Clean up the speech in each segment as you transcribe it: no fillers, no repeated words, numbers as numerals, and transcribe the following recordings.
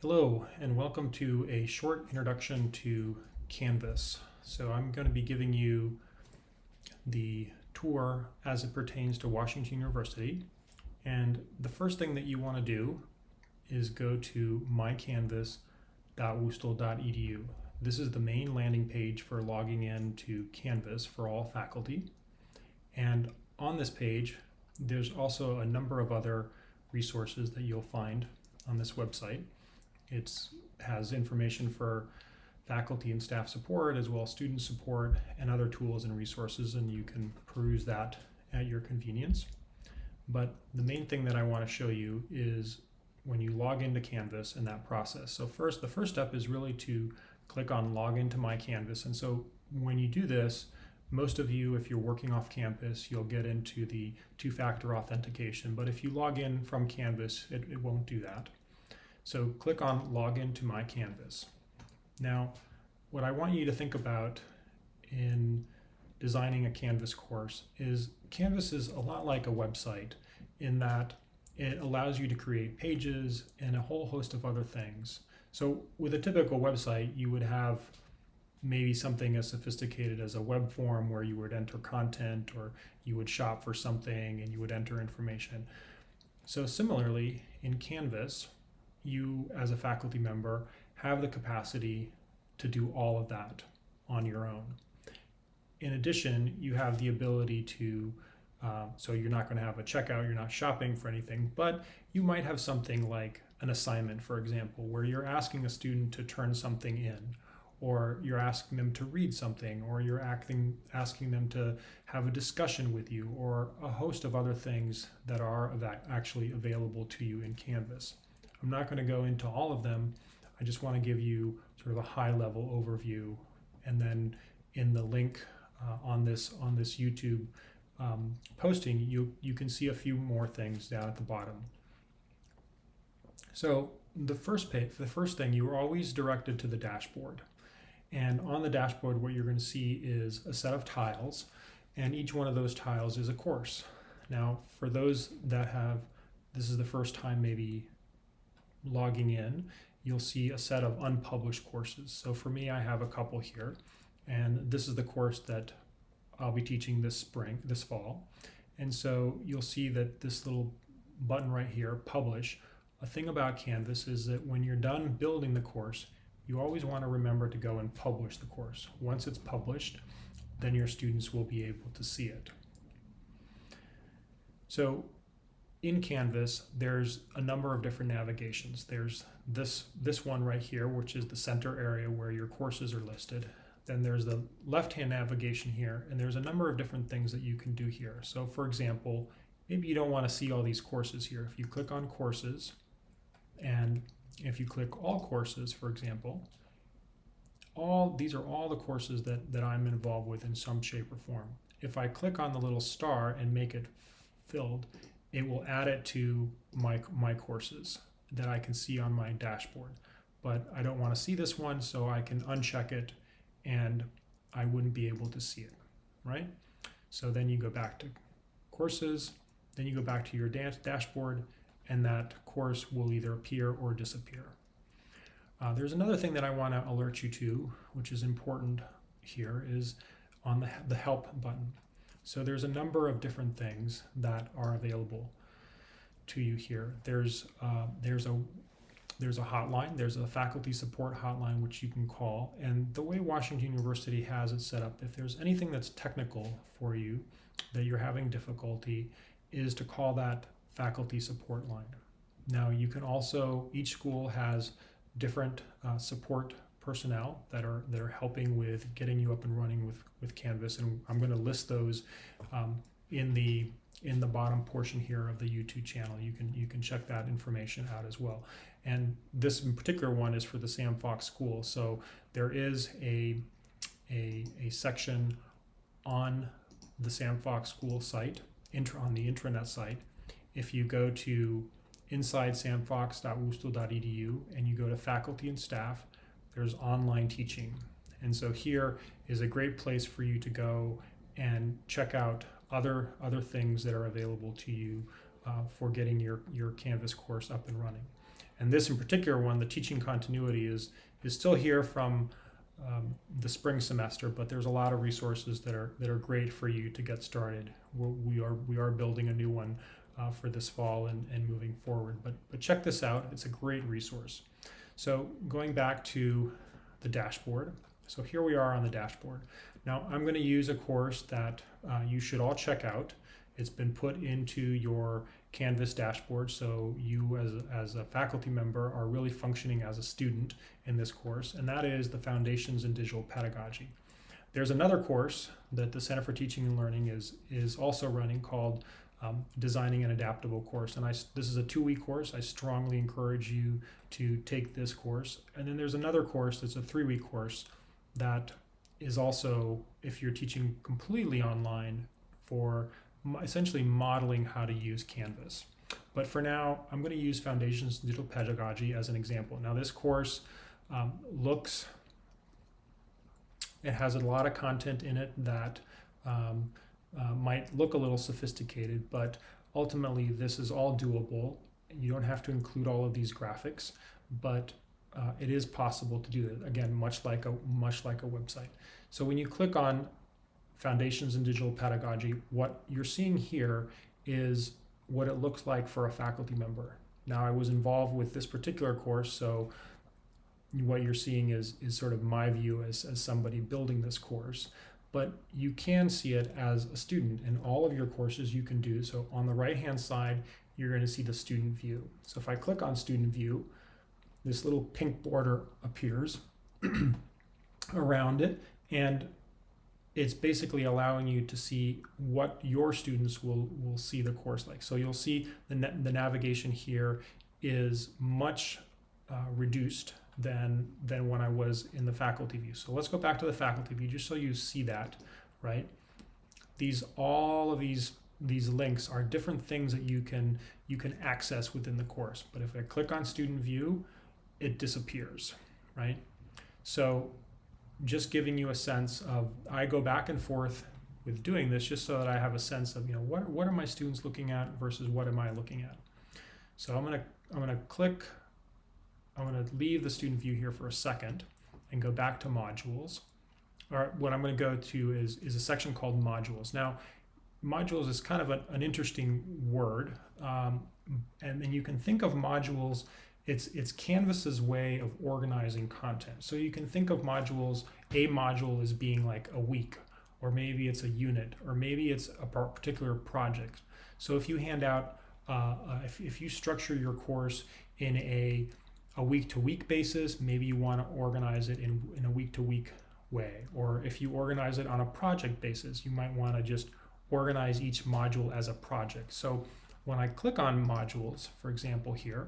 Hello, and welcome to a short introduction to Canvas. So I'm going to be giving you the tour as it pertains to Washington University. And the first thing that you want to do is go to mycanvas.wustl.edu. This is the main landing page for logging in to Canvas for all faculty. And on this page, there's also a number of other resources that you'll find on this website. It has information for faculty and staff support, as well as student support and other tools and resources, and you can peruse that at your convenience. But the main thing that I want to show you is when you log into Canvas and that process. So the first step is really to click on Log into My Canvas. And so when you do this, most of you, if you're working off campus, you'll get into the two-factor authentication. But if you log in from Canvas, it won't do that. So click on Log into My Canvas. Now, what I want you to think about in designing a Canvas course is Canvas is a lot like a website in that it allows you to create pages and a whole host of other things. So with a typical website, you would have maybe something as sophisticated as a web form where you would enter content, or you would shop for something and you would enter information. So similarly, in Canvas, you as a faculty member have the capacity to do all of that on your own. In addition, you have the ability to, so you're not going to have a checkout, you're not shopping for anything, but you might have something like an assignment, for example, where you're asking a student to turn something in, or you're asking them to read something, or you're asking them to have a discussion with you, or a host of other things that are actually available to you in Canvas. I'm not going to go into all of them. I just want to give you sort of a high-level overview, and then in the link on this YouTube posting, you can see a few more things down at the bottom. So the first thing, you are always directed to the dashboard, and on the dashboard, what you're going to see is a set of tiles, and each one of those tiles is a course. Now, for those that this is the first time maybe logging in, you'll see a set of unpublished courses. So for me, I have a couple here, and this is the course that I'll be teaching this fall. And so you'll see that this little button right here, Publish. A thing about Canvas is that when you're done building the course, you always want to remember to go and publish the course. Once it's published, then your students will be able to see it. So in Canvas, there's a number of different navigations. There's this one right here, which is the center area where your courses are listed. Then there's the left-hand navigation here, and there's a number of different things that you can do here. So for example, maybe you don't want to see all these courses here. If you click on Courses, and if you click All Courses, for example, these are all the courses that I'm involved with in some shape or form. If I click on the little star and make it filled, it will add it to my courses that I can see on my dashboard. But I don't want to see this one, so I can uncheck it and I wouldn't be able to see it, right? So then you go back to courses, then you go back to your dashboard, and that course will either appear or disappear. There's another thing that I want to alert you to, which is important here, is on the Help button. So there's a number of different things that are available to you here. There's a hotline, there's a faculty support hotline which you can call, and the way Washington University has it set up, if there's anything that's technical for you that you're having difficulty, is to call that faculty support line. Now you can also, each school has different support personnel that are helping with getting you up and running with Canvas, and I'm going to list those in the bottom portion here of the YouTube channel. You can check that information out as well. And this in particular one is for the Sam Fox School. So there is a section on the Sam Fox School site, on the intranet site. If you go to insidesamfox.wustl.edu and you go to faculty and staff, there's online teaching. And so here is a great place for you to go and check out other things that are available to you for getting your Canvas course up and running. And this in particular one, the teaching continuity is still here from the spring semester, but there's a lot of resources that are great for you to get started. We are building a new one for this fall and moving forward. But check this out; it's a great resource. So going back to the dashboard. So here we are on the dashboard. Now I'm going to use a course that you should all check out. It's been put into your Canvas dashboard, so you as a faculty member are really functioning as a student in this course, and that is the Foundations in Digital Pedagogy. There's another course that the Center for Teaching and Learning is also running called Designing an Adaptable Course, and this is a 2-week course. I strongly encourage you to take this course. And then there's another course that's a 3-week course that is also, if you're teaching completely online, for essentially modeling how to use Canvas. But for now, I'm going to use Foundations in Digital Pedagogy as an example. Now this course it has a lot of content in it that might look a little sophisticated, but ultimately this is all doable. You don't have to include all of these graphics, but it is possible to do it. Again, much like a website. So when you click on Foundations in Digital Pedagogy, what you're seeing here is what it looks like for a faculty member. Now I was involved with this particular course, so what you're seeing is sort of my view as somebody building this course, but you can see it as a student in all of your courses you can do. So on the right hand side, you're going to see the student view. So if I click on student view, this little pink border appears around it, and it's basically allowing you to see what your students will see the course like. So you'll see the navigation here is much reduced than when I was in the faculty view. So let's go back to the faculty view just so you see that, right? All of these links are different things that you can access within the course. But if I click on student view, it disappears, right? So just giving you a sense of, I go back and forth with doing this just so that I have a sense of, what are my students looking at versus what am I looking at. So I'm going to leave the student view here for a second and go back to modules. Or what I'm going to go to is a section called modules. Now, modules is kind of an interesting word, and you can think of modules. It's Canvas's way of organizing content. So you can think of modules, a module as being like a week, or maybe it's a unit, or maybe it's a particular project. So if you hand out, if you structure your course in a week-to-week basis, maybe you want to organize it in a week-to-week way. Or if you organize it on a project basis, you might want to just organize each module as a project. So when I click on modules, for example here,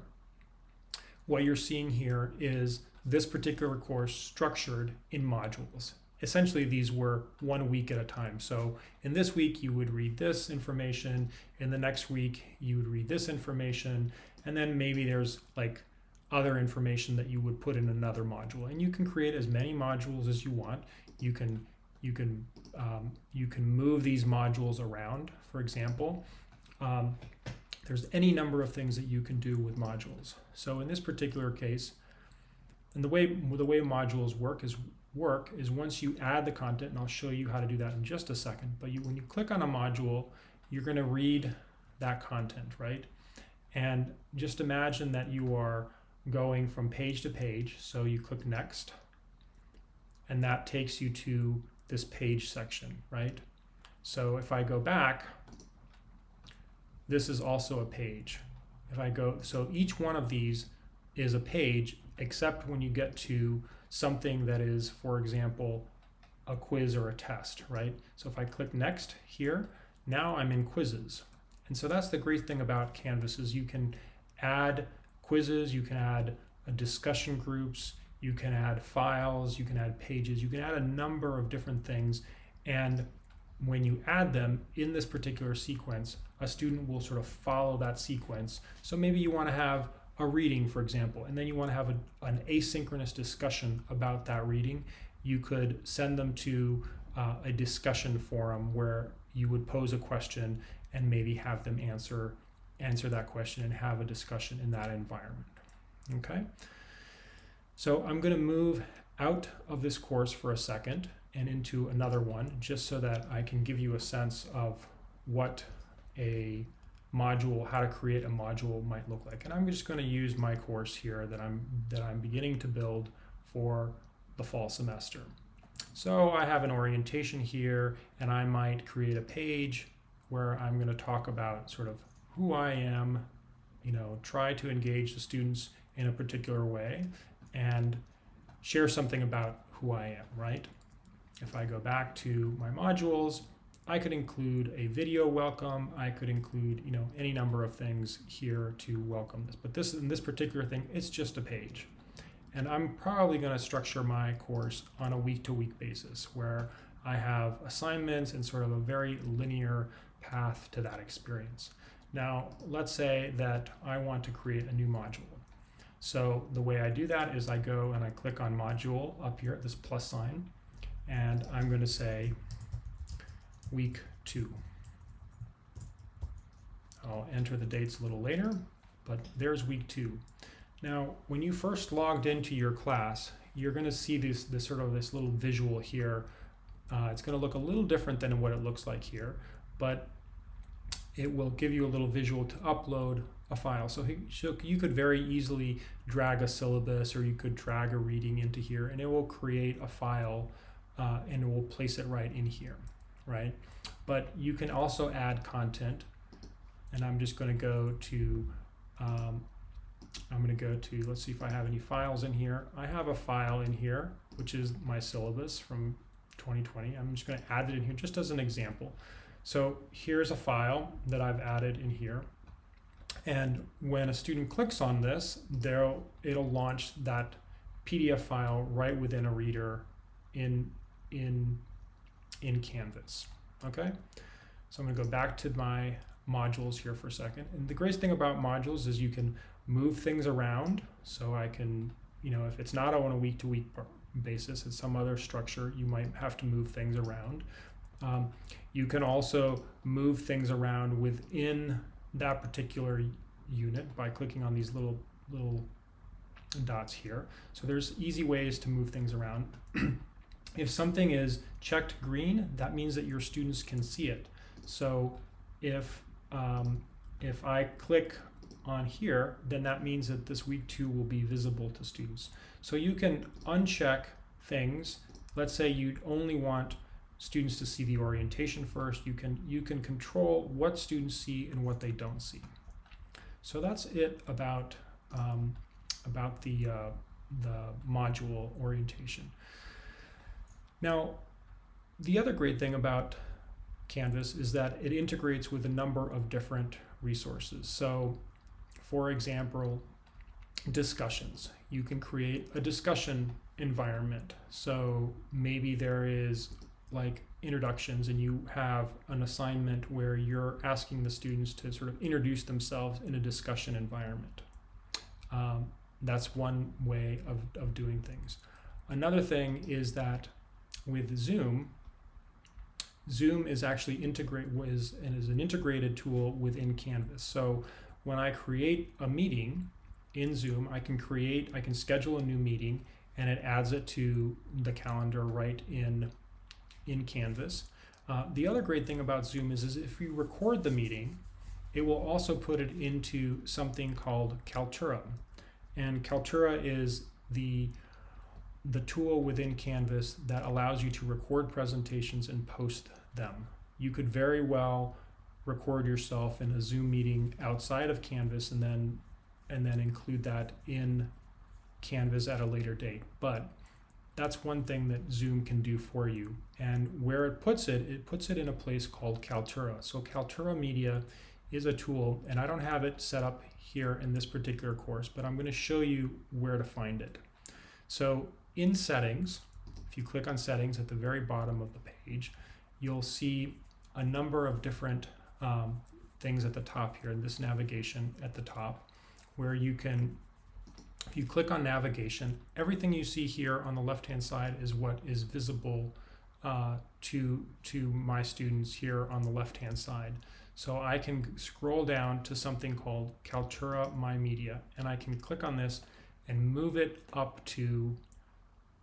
what you're seeing here is this particular course structured in modules. Essentially, these were 1 week at a time. So in this week, you would read this information. In the next week, you would read this information. And then maybe there's like other information that you would put in another module. And you can create as many modules as you want. You can move these modules around, for example. There's any number of things that you can do with modules. So in this particular case, and the way modules work is once you add the content, and I'll show you how to do that in just a second, but when you click on a module, you're going to read that content, right? And just imagine that you are going from page to page. So you click next, and that takes you to this page section, right? So if I go back, this is also a page. If I go, so each one of these is a page, except when you get to something that is, for example, a quiz or a test, right? So if I click next here, now I'm in quizzes. And so that's the great thing about Canvas is you can add quizzes, you can add discussion groups, you can add files, you can add pages, you can add a number of different things. And when you add them in this particular sequence, a student will sort of follow that sequence. So maybe you want to have a reading, for example, and then you want to have an asynchronous discussion about that reading. You could send them to a discussion forum where you would pose a question and maybe have them answer that question and have a discussion in that environment. Okay, so I'm going to move out of this course for a second and into another one, just so that I can give you a sense of what a module, how to create a module might look like. And I'm just going to use my course here that I'm beginning to build for the fall semester. So I have an orientation here, and I might create a page where I'm going to talk about sort of who I am, try to engage the students in a particular way and share something about who I am, right? If I go back to my modules, I could include a video welcome. I could include, any number of things here to welcome this. But in this particular thing, it's just a page. And I'm probably going to structure my course on a week-to-week basis where I have assignments and sort of a very linear path to that experience. Now, let's say that I want to create a new module. So the way I do that is I go and I click on module up here at this plus sign, and I'm going to say week 2. I'll enter the dates a little later, but there's week 2. Now, when you first logged into your class, you're going to see this little visual here. It's going to look a little different than what it looks like here, but it will give you a little visual to upload a file. So you could very easily drag a syllabus, or you could drag a reading into here, and it will create a file and it will place it right in here, right? But you can also add content, and I'm just going to go to let's see if I have any files in here. I have a file in here, which is my syllabus from 2020. I'm just going to add it in here just as an example. So here's a file that I've added in here. And when a student clicks on this, it'll launch that PDF file right within a reader in Canvas. Okay? So I'm going to go back to my modules here for a second. And the great thing about modules is you can move things around. So I can, if it's not on a week-to-week basis, it's some other structure, you might have to move things around. You can also move things around within that particular unit by clicking on these little dots here. So there's easy ways to move things around. If something is checked green, that means that your students can see it. So if I click on here, then that means that this week 2 will be visible to students. So you can uncheck things. Let's say you only want students to see the orientation first. You can control what students see and what they don't see. So that's it about the module orientation. Now, the other great thing about Canvas is that it integrates with a number of different resources. So, for example, discussions. You can create a discussion environment. So maybe there is like introductions, and you have an assignment where you're asking the students to sort of introduce themselves in a discussion environment. That's one way of doing things. Another thing is that with Zoom is actually is an integrated tool within Canvas. So when I create a meeting in Zoom, I can schedule a new meeting, and it adds it to the calendar right in Canvas. The other great thing about Zoom is if you record the meeting, it will also put it into something called Kaltura. And Kaltura is the tool within Canvas that allows you to record presentations and post them. You could very well record yourself in a Zoom meeting outside of Canvas and then include that in Canvas at a later date. But that's one thing that Zoom can do for you. And where it puts it in a place called Kaltura. So Kaltura Media is a tool, and I don't have it set up here in this particular course, but I'm going to show you where to find it. So in Settings, if you click on Settings at the very bottom of the page, you'll see a number of different things at the top here in this navigation at the top, where you can, if you click on navigation, everything you see here on the left-hand side is what is visible to my students here on the left-hand side. So I can scroll down to something called Kaltura My Media, and I can click on this, and move it up to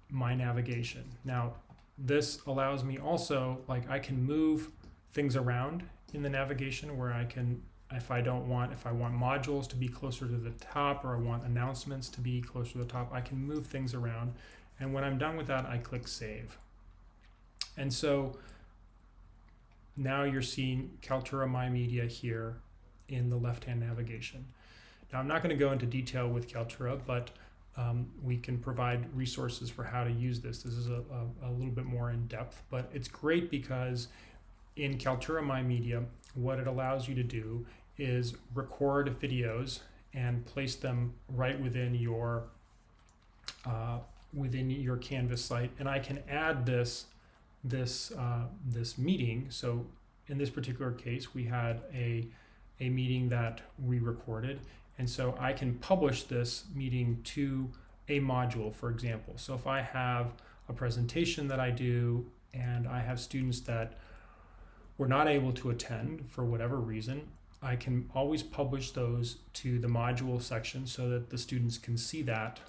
my navigation. Now, this allows me also, like, I can move things around in the navigation where I can, if I want modules to be closer to the top, or I want announcements to be closer to the top, I can move things around. And when I'm done with that, I click save. And so now you're seeing Kaltura My Media here in the left-hand navigation. Now, I'm not going to go into detail with Kaltura, but we can provide resources for how to use this. This is a little bit more in depth, but it's great because in Kaltura My Media, what it allows you to do is record videos and place them right within your Canvas site. And I can add this meeting. So in this particular case, we had a meeting that we recorded. And so I can publish this meeting to a module, for example. So if I have a presentation that I do and I have students that were not able to attend for whatever reason, I can always publish those to the module section so that the students can see that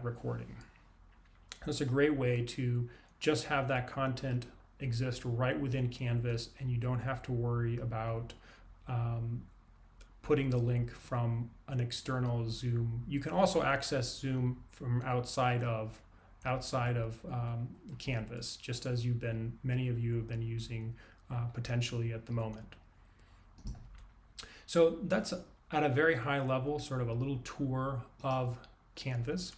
recording. That's a great way to just have that content exist right within Canvas, and you don't have to worry about putting the link from an external Zoom. You can also access Zoom from outside of Canvas, just as many of you have been using potentially at the moment. So that's at a very high level, sort of a little tour of Canvas.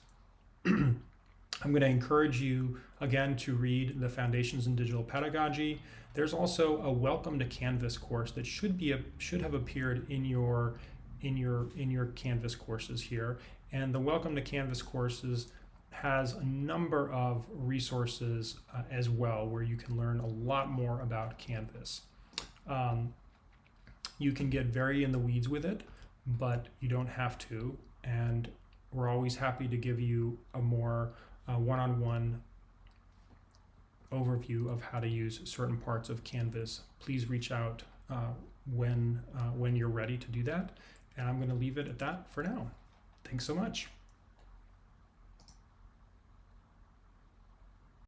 I'm going to encourage you again to read the Foundations in Digital Pedagogy. There's also a Welcome to Canvas course that should have appeared in your Canvas courses here. And the Welcome to Canvas courses has a number of resources as well, where you can learn a lot more about Canvas. You can get very in the weeds with it, but you don't have to. And we're always happy to give you a more one-on-one overview of how to use certain parts of Canvas. Please reach out when you're ready to do that. And I'm going to leave it at that for now. Thanks so much.